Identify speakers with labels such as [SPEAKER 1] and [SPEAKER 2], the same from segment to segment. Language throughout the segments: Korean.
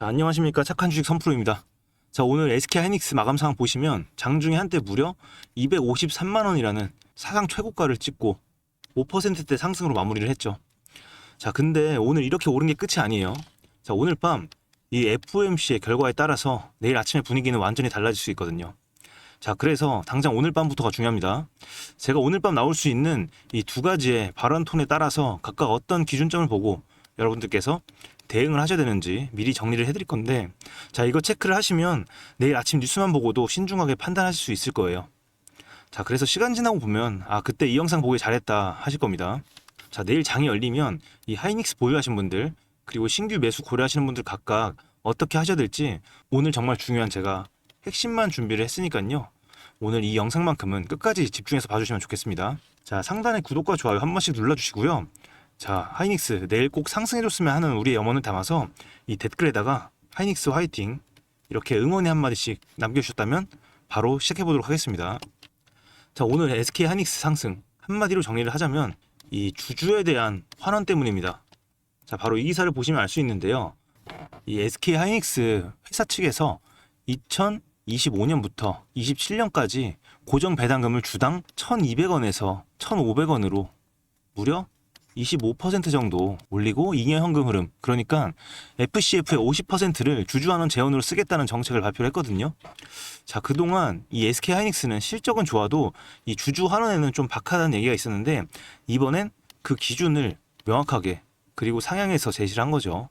[SPEAKER 1] 자, 안녕하십니까. 착한 주식 선프로입니다. 자, 오늘 SK하이닉스 마감 상황 보시면 장중에 한때 무려 253만 원이라는 사상 최고가를 찍고 5%대 상승으로 마무리를 했죠. 자, 근데 오늘 이렇게 오른 게 끝이 아니에요. 자, 오늘 밤 이 FOMC의 결과에 따라서 내일 아침의 분위기는 완전히 달라질 수 있거든요. 자, 그래서 당장 오늘 밤부터가 중요합니다. 제가 오늘 밤 나올 수 있는 이 두 가지의 발언 톤에 따라서 각각 어떤 기준점을 보고 여러분들께서 대응을 하셔야 되는지 미리 정리를 해드릴 건데, 자, 이거 체크를 하시면 내일 아침 뉴스만 보고도 신중하게 판단하실 수 있을 거예요. 자, 그래서 시간 지나고 보면 그때 이 영상 보기 잘했다 하실 겁니다. 자, 내일 장이 열리면 이 하이닉스 보유하신 분들 그리고 신규 매수 고려하시는 분들 각각 어떻게 하셔야 될지 오늘 정말 중요한 제가 핵심만 준비를 했으니까요. 오늘 이 영상만큼은 끝까지 집중해서 봐주시면 좋겠습니다. 자, 상단에 구독과 좋아요 한 번씩 눌러주시고요. 자, 하이닉스 내일 꼭 상승해줬으면 하는 우리의 염원을 담아서 이 댓글에다가 하이닉스 화이팅 이렇게 응원의 한마디씩 남겨주셨다면 바로 시작해보도록 하겠습니다. 자, 오늘 SK 하이닉스 상승 한마디로 정리를 하자면 이 주주에 대한 환원 때문입니다. 자, 바로 이 기사를 보시면 알 수 있는데요. 이 SK 하이닉스 회사 측에서 2025년부터 27년까지 고정 배당금을 주당 1,200원에서 1,500원으로 무려 25% 정도 올리고 잉여 현금 흐름, 그러니까 FCF의 50%를 주주환원 재원으로 쓰겠다는 정책을 발표를 했거든요. 자, 그동안 이 SK 하이닉스는 실적은 좋아도 이 주주 환원에는 좀 박하다는 얘기가 있었는데, 이번엔 그 기준을 명확하게 그리고 상향해서 제시를 한 거죠.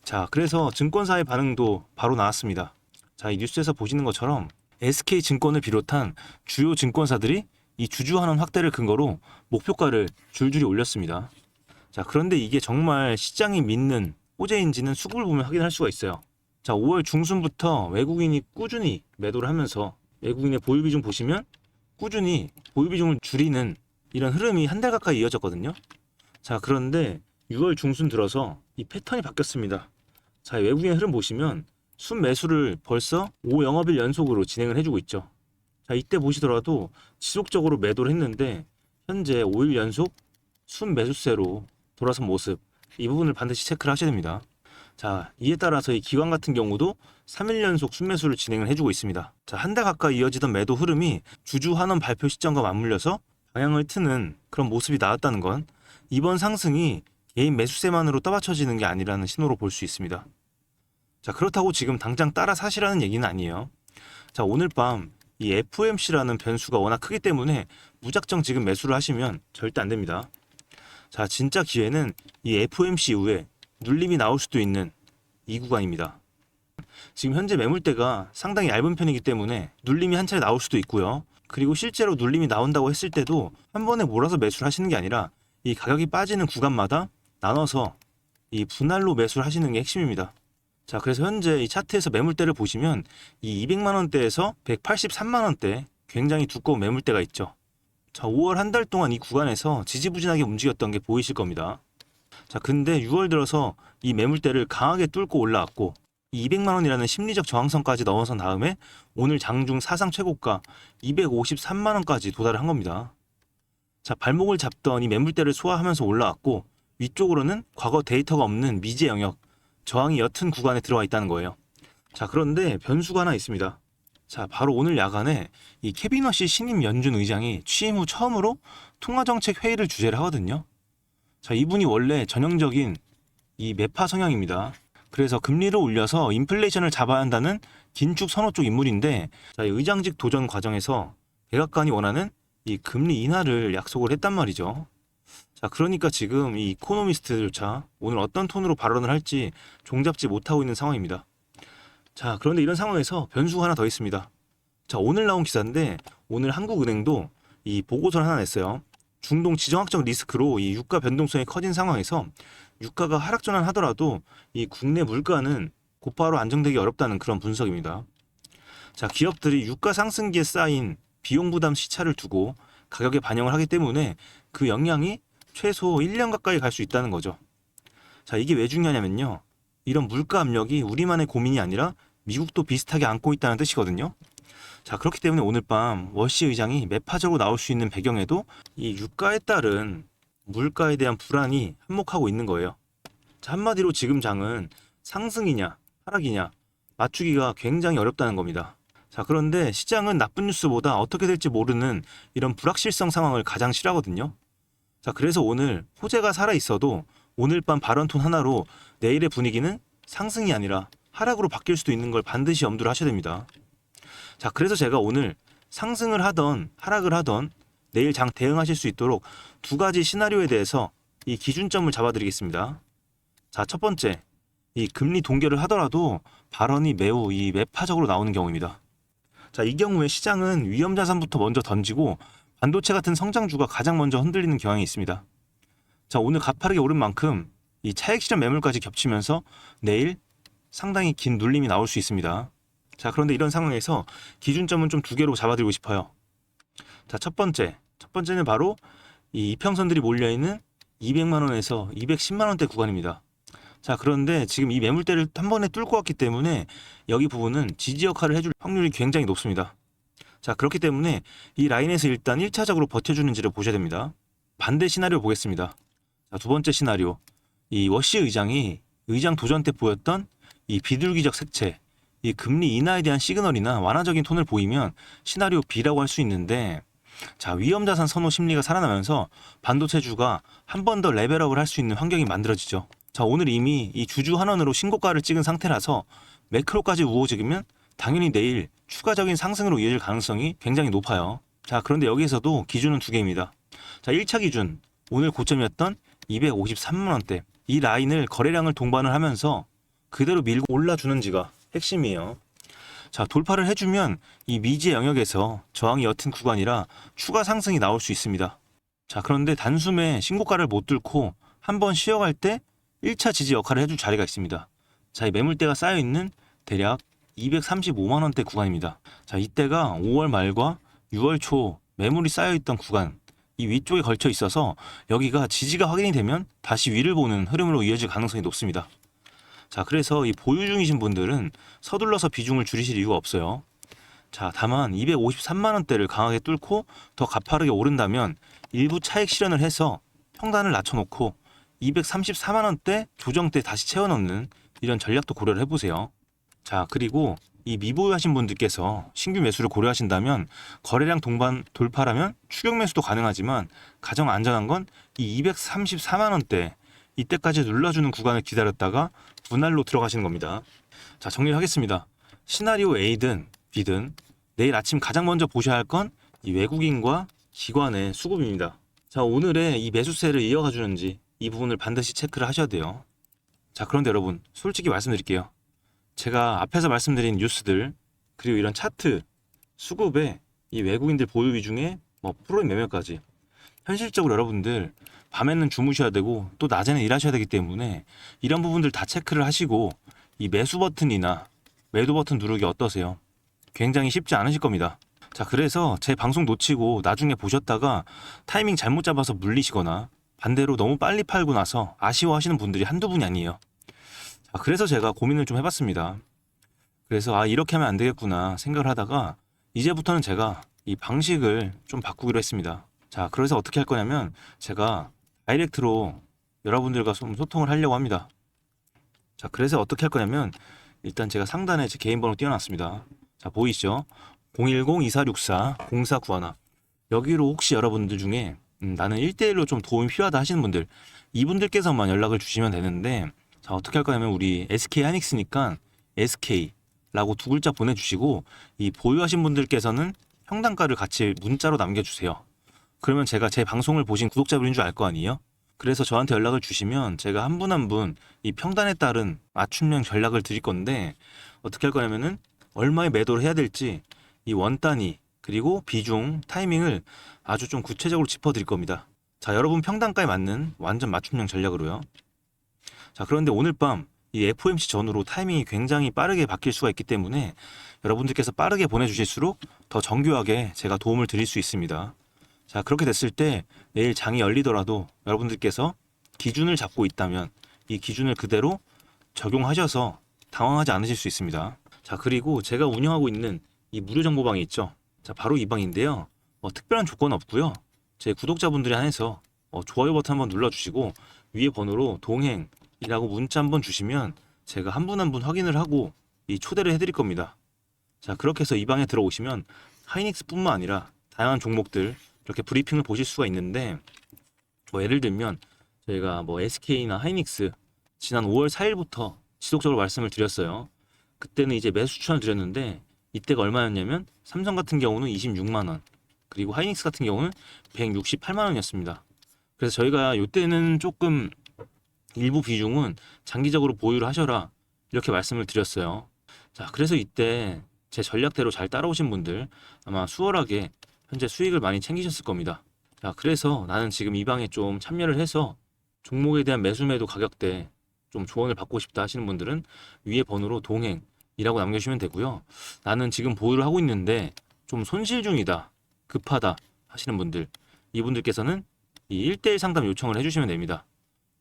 [SPEAKER 1] 자, 그래서 증권사의 반응도 바로 나왔습니다. 자, 이 뉴스에서 보시는 것처럼 SK증권을 비롯한 주요 증권사들이 이 주주환원 확대를 근거로 목표가를 줄줄이 올렸습니다. 자, 그런데 이게 정말 시장이 믿는 호재인지는 수급을 보면 확인할 수가 있어요. 자, 5월 중순부터 외국인이 꾸준히 매도를 하면서 외국인의 보유 비중 보시면 꾸준히 보유 비중을 줄이는 이런 흐름이 한 달 가까이 이어졌거든요. 자, 그런데 6월 중순 들어서 이 패턴이 바뀌었습니다. 자, 외국인의 흐름 보시면 순매수를 벌써 5영업일 연속으로 진행을 해주고 있죠. 자, 이때 보시더라도 지속적으로 매도를 했는데 현재 5일 연속 순매수세로 돌아선 모습, 이 부분을 반드시 체크를 하셔야 됩니다. 자, 이에 따라서 이 기관 같은 경우도 3일 연속 순매수를 진행을 해주고 있습니다. 자, 한 달 가까이 이어지던 매도 흐름이 주주 환원 발표 시점과 맞물려서 방향을 트는 그런 모습이 나왔다는 건 이번 상승이 개인 매수세만으로 떠받쳐지는 게 아니라는 신호로 볼 수 있습니다. 자, 그렇다고 지금 당장 따라 사시라는 얘기는 아니에요. 자, 오늘 밤 이 FOMC라는 변수가 워낙 크기 때문에 무작정 지금 매수를 하시면 절대 안 됩니다. 자, 진짜 기회는 이 FOMC 이후에 눌림이 나올 수도 있는 이 구간입니다. 지금 현재 매물대가 상당히 얇은 편이기 때문에 눌림이 한 차례 나올 수도 있고요. 그리고 실제로 눌림이 나온다고 했을 때도 한 번에 몰아서 매수를 하시는 게 아니라 이 가격이 빠지는 구간마다 나눠서 이 분할로 매수를 하시는 게 핵심입니다. 자, 그래서 현재 이 차트에서 매물대를 보시면 이 200만 원대에서 183만 원대 굉장히 두꺼운 매물대가 있죠. 자, 5월 한 달 동안 이 구간에서 지지부진하게 움직였던 게 보이실 겁니다. 자, 근데 6월 들어서 이 매물대를 강하게 뚫고 올라왔고 이 200만 원이라는 심리적 저항선까지 넘어선 다음에 오늘 장중 사상 최고가 253만 원까지 도달을 한 겁니다. 자, 발목을 잡던 이 매물대를 소화하면서 올라왔고 위쪽으로는 과거 데이터가 없는 미지 영역, 저항이 옅은 구간에 들어와 있다는 거예요. 자, 그런데 변수가 하나 있습니다. 자, 바로 오늘 야간에 이 케빈 워시 신임 연준 의장이 취임 후 처음으로 통화정책 회의를 주재를 하거든요. 자, 이분이 원래 전형적인 이 매파 성향입니다. 그래서 금리를 올려서 인플레이션을 잡아야 한다는 긴축 선호 쪽 인물인데, 자, 이 의장직 도전 과정에서 백악관이 원하는 이 금리 인하를 약속을 했단 말이죠. 자, 그러니까 지금 이 이코노미스트조차 오늘 어떤 톤으로 발언을 할지 종잡지 못하고 있는 상황입니다. 자, 그런데 이런 상황에서 변수가 하나 더 있습니다. 자, 오늘 나온 기사인데 오늘 한국은행도 이 보고서를 하나 냈어요. 중동 지정학적 리스크로 이 유가 변동성이 커진 상황에서 유가가 하락 전환하더라도 이 국내 물가는 곧바로 안정되기 어렵다는 그런 분석입니다. 자, 기업들이 유가 상승기에 쌓인 비용 부담 시차를 두고 가격에 반영을 하기 때문에 그 영향이 최소 1년 가까이 갈 수 있다는 거죠. 자, 이게 왜 중요하냐면요. 이런 물가 압력이 우리만의 고민이 아니라 미국도 비슷하게 안고 있다는 뜻이거든요. 자, 그렇기 때문에 오늘 밤 워시 의장이 매파적으로 나올 수 있는 배경에도 이 유가에 따른 물가에 대한 불안이 한몫하고 있는 거예요. 자, 한마디로 지금 장은 상승이냐 하락이냐 맞추기가 굉장히 어렵다는 겁니다. 자, 그런데 시장은 나쁜 뉴스보다 어떻게 될지 모르는 이런 불확실성 상황을 가장 싫어하거든요. 자, 그래서 오늘 호재가 살아있어도 오늘 밤 발언 톤 하나로 내일의 분위기는 상승이 아니라 하락으로 바뀔 수도 있는 걸 반드시 염두를 하셔야 됩니다. 자, 그래서 제가 오늘 상승을 하던 하락을 하던 내일 장 대응하실 수 있도록 두 가지 시나리오에 대해서 이 기준점을 잡아드리겠습니다. 자, 첫 번째, 이 금리 동결을 하더라도 발언이 매우 이 매파적으로 나오는 경우입니다. 자, 이 경우에 시장은 위험 자산부터 먼저 던지고 반도체 같은 성장주가 가장 먼저 흔들리는 경향이 있습니다. 자, 오늘 가파르게 오른 만큼 이 차익 실현 매물까지 겹치면서 내일 상당히 긴 눌림이 나올 수 있습니다. 자, 그런데 이런 상황에서 기준점은 좀 두 개로 잡아드리고 싶어요. 자, 첫 번째는 바로 이 이평선들이 몰려있는 200만 원에서 210만 원대 구간입니다. 자, 그런데 지금 이 매물대를 한 번에 뚫고 왔기 때문에 여기 부분은 지지 역할을 해줄 확률이 굉장히 높습니다. 자, 그렇기 때문에 이 라인에서 일단 1차적으로 버텨주는지를 보셔야 됩니다. 반대 시나리오 보겠습니다. 자, 두 번째 시나리오, 이 워시 의장이 의장 도전 때 보였던 이 비둘기적 색채, 이 금리 인하에 대한 시그널이나 완화적인 톤을 보이면 시나리오 B라고 할 수 있는데, 자, 위험자산 선호 심리가 살아나면서 반도체주가 한 번 더 레벨업을 할 수 있는 환경이 만들어지죠. 자, 오늘 이미 이 주주 환원으로 신고가를 찍은 상태라서 매크로까지 우호적이면 당연히 내일 추가적인 상승으로 이어질 가능성이 굉장히 높아요. 자, 그런데 여기에서도 기준은 두 개입니다. 자, 1차 기준, 오늘 고점이었던 253만 원대, 이 라인을 거래량을 동반을 하면서 그대로 밀고 올라주는지가 핵심이에요. 자, 돌파를 해주면 이 미지의 영역에서 저항이 옅은 구간이라 추가 상승이 나올 수 있습니다. 자, 그런데 단숨에 신고가를 못 뚫고 한번 쉬어갈 때 1차 지지 역할을 해줄 자리가 있습니다. 자, 이 매물대가 쌓여있는 대략 235만 원대 구간입니다. 자, 이때가 5월 말과 6월 초 매물이 쌓여있던 구간, 이 위쪽에 걸쳐 있어서 여기가 지지가 확인이 되면 다시 위를 보는 흐름으로 이어질 가능성이 높습니다. 자, 그래서 이 보유 중이신 분들은 서둘러서 비중을 줄이실 이유가 없어요. 자, 다만 253만 원대를 강하게 뚫고 더 가파르게 오른다면 일부 차익 실현을 해서 평단을 낮춰놓고 234만 원대 조정 때 다시 채워넣는 이런 전략도 고려를 해보세요. 자, 그리고 이 미보유하신 분들께서 신규 매수를 고려하신다면 거래량 동반 돌파라면 추격 매수도 가능하지만 가장 안전한 건 이 234만 원대 이때까지 눌러주는 구간을 기다렸다가 분할로 들어가시는 겁니다. 자, 정리를 하겠습니다. 시나리오 A든 B든 내일 아침 가장 먼저 보셔야 할 건 이 외국인과 기관의 수급입니다. 자, 오늘의 이 매수세를 이어가 주는지 이 부분을 반드시 체크를 하셔야 돼요. 자, 그런데 여러분, 솔직히 말씀드릴게요. 제가 앞에서 말씀드린 뉴스들 그리고 이런 차트 수급에 이 외국인들 보유 비중에 뭐 프로인 매매까지 현실적으로 여러분들 밤에는 주무셔야 되고 또 낮에는 일하셔야 되기 때문에 이런 부분들 다 체크를 하시고 이 매수 버튼이나 매도 버튼 누르기 어떠세요? 굉장히 쉽지 않으실 겁니다. 자, 그래서 제 방송 놓치고 나중에 보셨다가 타이밍 잘못 잡아서 물리시거나 반대로 너무 빨리 팔고 나서 아쉬워하시는 분들이 한두 분이 아니에요. 자, 그래서 제가 고민을 좀 해봤습니다. 그래서 이렇게 하면 안 되겠구나 생각을 하다가 이제부터는 제가 이 방식을 좀 바꾸기로 했습니다. 자, 그래서 어떻게 할 거냐면 제가 다이렉트로 여러분들과 좀 소통을 하려고 합니다. 자, 그래서 어떻게 할 거냐면 일단 제가 상단에 제 개인 번호 띄워놨습니다. 자, 보이시죠? 010-2464-0491 여기로 혹시 여러분들 중에 나는 1대1로 좀 도움이 필요하다 하시는 분들 이분들께서만 연락을 주시면 되는데 자, 어떻게 할 거냐면 우리 SK 하이닉스니까 SK라고 두 글자 보내주시고 이 보유하신 분들께서는 평단가를 같이 문자로 남겨주세요. 그러면 제가 제 방송을 보신 구독자분인 줄 알 거 아니에요? 그래서 저한테 연락을 주시면 제가 한 분 한 분 이 평단에 따른 맞춤형 전략을 드릴 건데 어떻게 할 거냐면은 얼마에 매도를 해야 될지 이 원 단위 그리고 비중 타이밍을 아주 좀 구체적으로 짚어드릴 겁니다. 자, 여러분 평단가에 맞는 완전 맞춤형 전략으로요. 자, 그런데 오늘 밤 이 FOMC 전후로 타이밍이 굉장히 빠르게 바뀔 수가 있기 때문에 여러분들께서 빠르게 보내주실수록 더 정교하게 제가 도움을 드릴 수 있습니다. 자, 그렇게 됐을 때 내일 장이 열리더라도 여러분들께서 기준을 잡고 있다면 이 기준을 그대로 적용하셔서 당황하지 않으실 수 있습니다. 자, 그리고 제가 운영하고 있는 이 무료 정보방이 있죠. 자, 바로 이 방인데요. 특별한 조건은 없고요. 제 구독자분들에 한해서 좋아요 버튼 한번 눌러주시고 위에 번호로 동행이라고 문자 한번 주시면 제가 한 분 한 분 확인을 하고 이 초대를 해드릴 겁니다. 자, 그렇게 해서 이 방에 들어오시면 하이닉스뿐만 아니라 다양한 종목들 이렇게 브리핑을 보실 수가 있는데, 뭐 예를 들면 저희가 뭐 SK나 하이닉스 지난 5월 4일부터 지속적으로 말씀을 드렸어요. 그때는 이제 매수 추천을 드렸는데 이때가 얼마였냐면 삼성 같은 경우는 26만 원, 그리고 하이닉스 같은 경우는 168만 원이었습니다. 그래서 저희가 이때는 조금 일부 비중은 장기적으로 보유를 하셔라 이렇게 말씀을 드렸어요. 자, 그래서 이때 제 전략대로 잘 따라오신 분들 아마 수월하게 현재 수익을 많이 챙기셨을 겁니다. 자, 그래서 나는 지금 이 방에 좀 참여를 해서 종목에 대한 매수 매도 가격대 좀 조언을 받고 싶다 하시는 분들은 위에 번호로 동행이라고 남겨주시면 되고요. 나는 지금 보유를 하고 있는데 좀 손실 중이다, 급하다 하시는 분들, 이분들께서는 이 1대1 상담 요청을 해주시면 됩니다.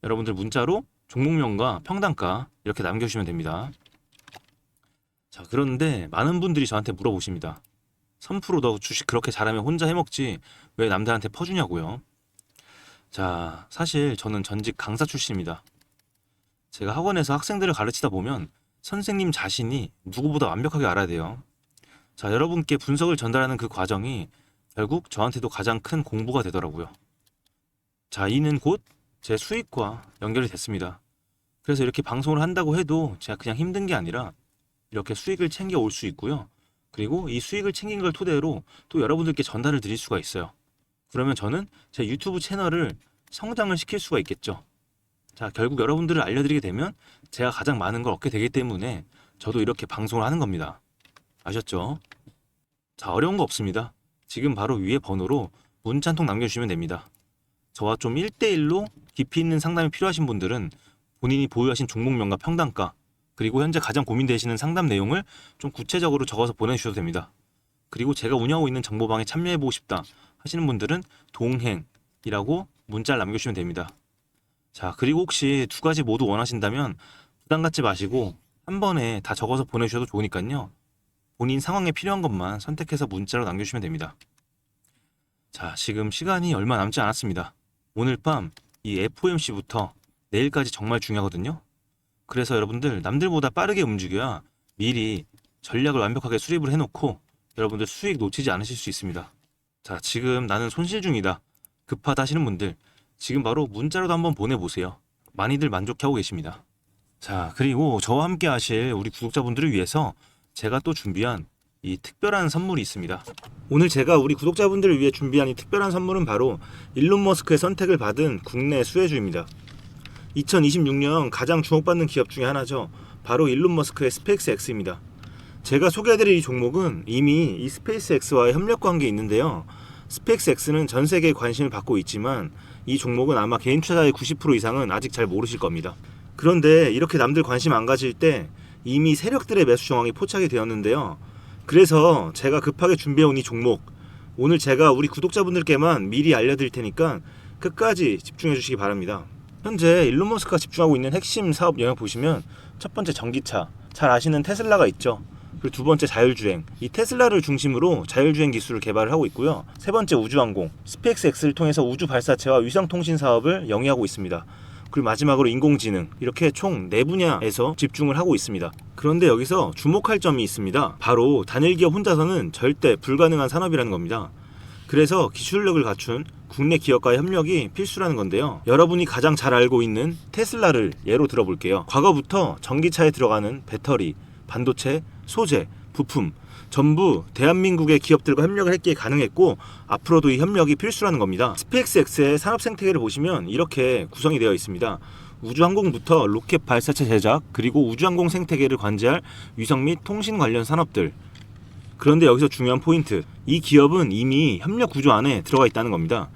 [SPEAKER 1] 여러분들 문자로 종목명과 평단가 이렇게 남겨주시면 됩니다. 자, 그런데 많은 분들이 저한테 물어보십니다. 3% 너 주식 그렇게 잘하면 혼자 해먹지 왜 남들한테 퍼주냐고요. 자, 사실 저는 전직 강사 출신입니다. 제가 학원에서 학생들을 가르치다 보면 선생님 자신이 누구보다 완벽하게 알아야 돼요. 자, 여러분께 분석을 전달하는 그 과정이 결국 저한테도 가장 큰 공부가 되더라고요. 자, 이는 곧 제 수익과 연결이 됐습니다. 그래서 이렇게 방송을 한다고 해도 제가 그냥 힘든 게 아니라 이렇게 수익을 챙겨 올 수 있고요. 그리고 이 수익을 챙긴 걸 토대로 또 여러분들께 전달을 드릴 수가 있어요. 그러면 저는 제 유튜브 채널을 성장을 시킬 수가 있겠죠. 자, 결국 여러분들을 알려드리게 되면 제가 가장 많은 걸 얻게 되기 때문에 저도 이렇게 방송을 하는 겁니다. 아셨죠? 자, 어려운 거 없습니다. 지금 바로 위에 번호로 문자 한 통 남겨주시면 됩니다. 저와 좀 1대1로 깊이 있는 상담이 필요하신 분들은 본인이 보유하신 종목명과 평단가, 그리고 현재 가장 고민되시는 상담 내용을 좀 구체적으로 적어서 보내주셔도 됩니다. 그리고 제가 운영하고 있는 정보방에 참여해보고 싶다 하시는 분들은 동행이라고 문자를 남겨주시면 됩니다. 자, 그리고 혹시 두 가지 모두 원하신다면 부담 갖지 마시고 한 번에 다 적어서 보내주셔도 좋으니까요. 본인 상황에 필요한 것만 선택해서 문자로 남겨주시면 됩니다. 자, 지금 시간이 얼마 남지 않았습니다. 오늘 밤 이 FOMC부터 내일까지 정말 중요하거든요. 그래서 여러분들 남들보다 빠르게 움직여야 미리 전략을 완벽하게 수립을 해놓고 여러분들 수익 놓치지 않으실 수 있습니다. 자, 지금 나는 손실 중이다, 급하다 하시는 분들 지금 바로 문자로도 한번 보내보세요. 많이들 만족해하고 계십니다. 자, 그리고 저와 함께 하실 우리 구독자분들을 위해서 제가 또 준비한 이 특별한 선물이 있습니다. 오늘 제가 우리 구독자분들을 위해 준비한 이 특별한 선물은 바로 일론 머스크의 선택을 받은 국내 수혜주입니다. 2026년 가장 주목받는 기업 중에 하나죠. 바로 일론 머스크의 스페이스X입니다. 제가 소개해드릴 이 종목은 이미 이 스페이스X와의 협력 관계에 있는데요. 스페이스X는 전 세계에 관심을 받고 있지만 이 종목은 아마 개인 투자자의 90% 이상은 아직 잘 모르실 겁니다. 그런데 이렇게 남들 관심 안 가질 때 이미 세력들의 매수 정황이 포착이 되었는데요. 그래서 제가 급하게 준비해온 이 종목, 오늘 제가 우리 구독자분들께만 미리 알려드릴 테니까 끝까지 집중해 주시기 바랍니다. 현재 일론 머스크가 집중하고 있는 핵심 사업 영역 보시면 첫 번째 전기차, 잘 아시는 테슬라가 있죠. 그리고 두 번째 자율주행, 이 테슬라를 중심으로 자율주행 기술을 개발을 하고 있고요. 세 번째 우주항공, 스페이스X를 통해서 우주 발사체와 위성통신 사업을 영위하고 있습니다. 그리고 마지막으로 인공지능, 이렇게 총 4분야에서 집중을 하고 있습니다. 그런데 여기서 주목할 점이 있습니다. 바로 단일 기업 혼자서는 절대 불가능한 산업이라는 겁니다. 그래서 기술력을 갖춘 국내 기업과의 협력이 필수라는 건데요. 여러분이 가장 잘 알고 있는 테슬라를 예로 들어볼게요. 과거부터 전기차에 들어가는 배터리, 반도체, 소재, 부품 전부 대한민국의 기업들과 협력을 했기에 가능했고 앞으로도 이 협력이 필수라는 겁니다. 스페이스X의 산업 생태계를 보시면 이렇게 구성이 되어 있습니다. 우주항공부터 로켓 발사체 제작, 그리고 우주항공 생태계를 관제할 위성 및 통신 관련 산업들. 그런데 여기서 중요한 포인트, 이 기업은 이미 협력 구조 안에 들어가 있다는 겁니다.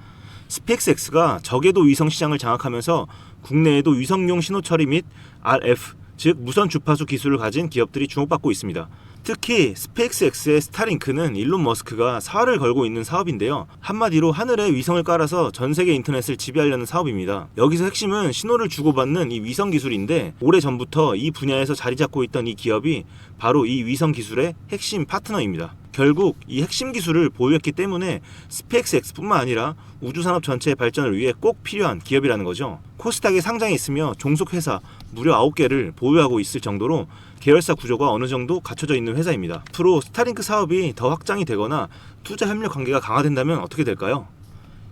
[SPEAKER 1] 스페이스X가 저궤도 위성 시장을 장악하면서 국내에도 위성용 신호 처리 및 RF, 즉 무선 주파수 기술을 가진 기업들이 주목받고 있습니다. 특히 스페이스X의 스타링크는 일론 머스크가 사활을 걸고 있는 사업인데요. 한마디로 하늘에 위성을 깔아서 전 세계 인터넷을 지배하려는 사업입니다. 여기서 핵심은 신호를 주고받는 이 위성 기술인데 오래전부터 이 분야에서 자리 잡고 있던 이 기업이 바로 이 위성 기술의 핵심 파트너입니다. 결국 이 핵심 기술을 보유했기 때문에 스페이스X뿐만 아니라 우주산업 전체의 발전을 위해 꼭 필요한 기업이라는 거죠. 코스닥에 상장해 있으며 종속회사 무려 9개를 보유하고 있을 정도로 계열사 구조가 어느 정도 갖춰져 있는 회사입니다. 앞으로 스타링크 사업이 더 확장이 되거나 투자 협력 관계가 강화된다면 어떻게 될까요?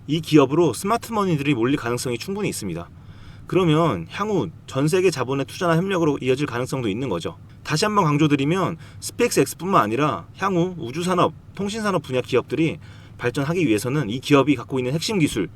[SPEAKER 1] 이 기업으로 스마트머니들이 몰릴 가능성이 충분히 있습니다. 그러면 향후 전 세계 자본의 투자나 협력으로 이어질 가능성도 있는 거죠. 다시 한번 강조드리면 스페이스X뿐만 아니라 향후 우주산업, 통신산업 분야 기업들이 발전하기 위해서는 이 기업이 갖고 있는 핵심 기술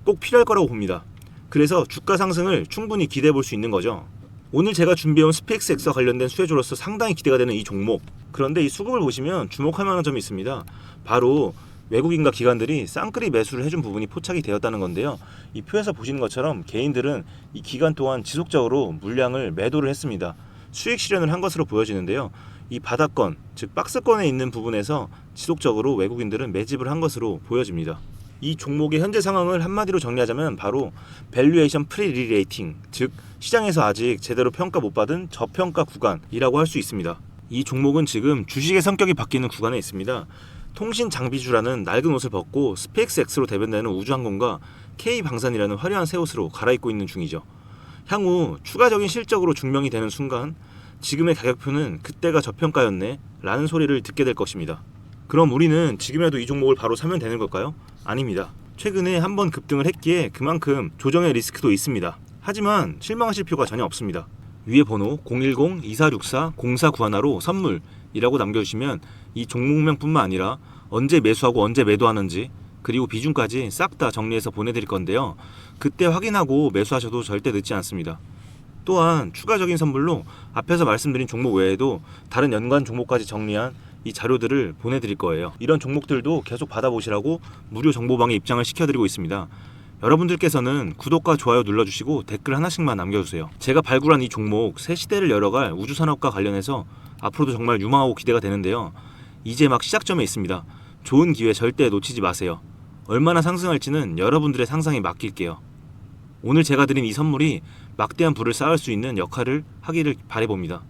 [SPEAKER 1] 꼭 필요할 거라고 봅니다. 그래서 주가 상승을 충분히 기대해 볼 수 있는 거죠. 오늘 제가 준비해온 스페이스X와 관련된 수혜주로서 상당히 기대가 되는 이 종목. 그런데 이 수급을 보시면 주목할 만한 점이 있습니다. 바로 외국인과 기관들이 쌍끌이 매수를 해준 부분이 포착이 되었다는 건데요. 이 표에서 보시는 것처럼 개인들은 이 기간 동안 지속적으로 물량을 매도를 했습니다. 수익 실현을 한 것으로 보여지는데요. 이 바닥권, 즉 박스권에 있는 부분에서 지속적으로 외국인들은 매집을 한 것으로 보여집니다. 이 종목의 현재 상황을 한마디로 정리하자면 바로 밸류에이션 프리리레이팅, 즉 시장에서 아직 제대로 평가 못 받은 저평가 구간이라고 할 수 있습니다. 이 종목은 지금 주식의 성격이 바뀌는 구간에 있습니다. 통신 장비주라는 낡은 옷을 벗고 스페이스X로 대변되는 우주항공과 K방산이라는 화려한 새 옷으로 갈아입고 있는 중이죠. 향후 추가적인 실적으로 증명이 되는 순간 지금의 가격표는 그때가 저평가였네 라는 소리를 듣게 될 것입니다. 그럼 우리는 지금이라도 이 종목을 바로 사면 되는 걸까요? 아닙니다. 최근에 한번 급등을 했기에 그만큼 조정의 리스크도 있습니다. 하지만 실망하실 필요가 전혀 없습니다. 위에 번호 010-2464-0491로 선물이라고 남겨주시면 이 종목명뿐만 아니라 언제 매수하고 언제 매도하는지 그리고 비중까지 싹 다 정리해서 보내드릴 건데요. 그때 확인하고 매수하셔도 절대 늦지 않습니다. 또한 추가적인 선물로 앞에서 말씀드린 종목 외에도 다른 연관 종목까지 정리한 이 자료들을 보내드릴 거예요. 이런 종목들도 계속 받아보시라고 무료 정보방에 입장을 시켜드리고 있습니다. 여러분들께서는 구독과 좋아요 눌러주시고 댓글 하나씩만 남겨주세요. 제가 발굴한 이 종목 새 시대를 열어갈 우주산업과 관련해서 앞으로도 정말 유망하고 기대가 되는데요. 이제 막 시작점에 있습니다. 좋은 기회 절대 놓치지 마세요. 얼마나 상승할지는 여러분들의 상상에 맡길게요. 오늘 제가 드린 이 선물이 막대한 부를 쌓을 수 있는 역할을 하기를 바라봅니다.